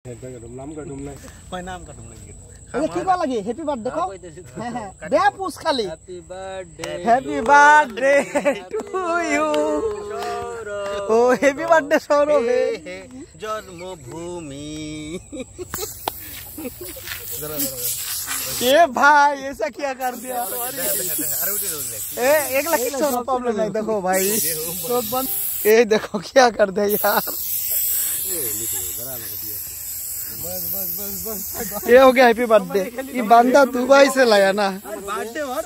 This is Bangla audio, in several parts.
নাম কাটুম নাই কই নাম কাটুম লাগি এই কি কল লাগে হ্যাপি বার্থডে কো হ্যাঁ হ্যাঁ দে পুষ খালি হ্যাপি বার্থডে টু ইউ ও হ্যাপি বার্থডে সৌরভ जन्मभूमि ये भाई ऐसा क्या कर दिया ए एक लाख की प्रॉब्लम नहीं देखो भाई ये देखो क्या कर दिया यार ये हो गया हैप्पी बर्थडे ये बंदा दुबई से लाया ना बर्थडे और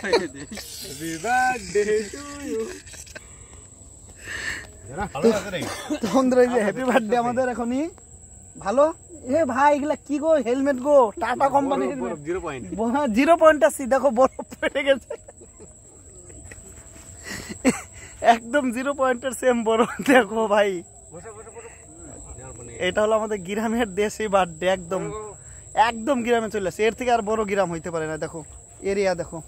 हैप्पी बर्थडे टू यू তোমরা এই যে হ্যাপি বার্থডে আমাদের এখনই ভালো এ ভাই এগুলা কি গো হেলমেট গো Tata company helmet 0 point 0 point আছে দেখো বরফ পড়ে গেছে একদম 0 পয়েন্টের সেম বরফ দেখো ভাই এটা হলো আমাদের গ্রামের দেশি বার্থডে একদম একদম গ্রামে চলে আসে এর থেকে আর বড় গ্রাম হইতে পারে না দেখো এরিয়া দেখো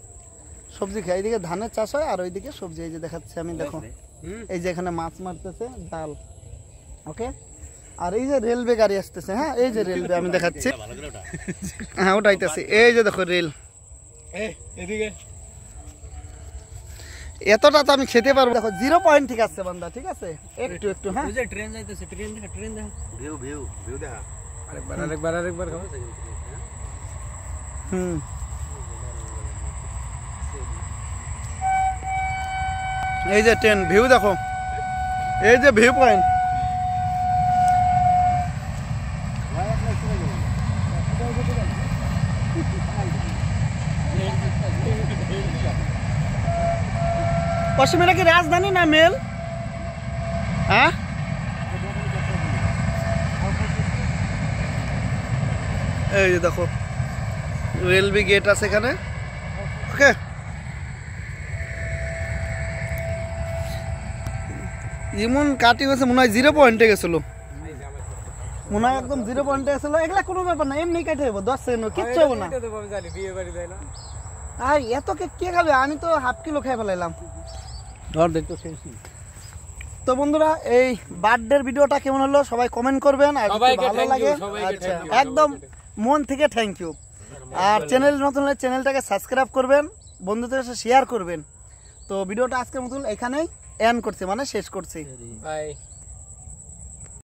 সবজি খাই এদিকে ধানের চাষ হয় আর ওইদিকে সবজি এই যে দেখাচ্ছি আমি দেখো এই যে এখানে মাছ মারতেছে ডাল ওকে আর এই যে রেলওয়ে গাড়ি আসতেছে হ্যাঁ এই যে রেলওয়ে আমি দেখাচ্ছি হ্যাঁ ওটাইতেছি এই যে দেখো রেল এদিকে এতটা তো আমি খেতে পারবো দেখো 0 পয়েন্ট ঠিক আছে বান্দা ঠিক আছে একটু একটু হ্যাঁ ওই যে ট্রেন যাইতেছে ট্রেন দেখা ভিউ ভিউ ভিউ দেখা আরেকবার খাও এই যে ট্রেন ভিউ দেখো এই যে ভিউ পয়েন্ট পশ্চিমেরা কি রাজধানী না মেল হ্যাঁ এই যে দেখো রেলওয়ে গেট আছে এখানে ওকে যেমন কাটি গেছে মনে হয় 0 পয়েন্টে গেছিল মনে হয় একদম 0 পয়েন্টে গেছিল এগুলা কোনো ব্যাপার না এমনি কেটে যাবো 10 সেকেন্ড কিচ্ছু হবে না আর এত কে খাবে আমি তো হাফ কিলো খাই ফেলাইলাম তো বন্ধুরা এই বার্থডের ভিডিওটা কেমন হলো সবাই কমেন্ট করবেন আর ভালো লাগে আচ্ছা একদম মন থেকে থ্যাংক ইউ আর চ্যানেল নতুন হলে চ্যানেলটাকে সাবস্ক্রাইব করবেন বন্ধুদের সাথে শেয়ার করবেন তো ভিডিওটা আজকের মতন এখানেই এন্ড করছি মানে শেষ করছি বাই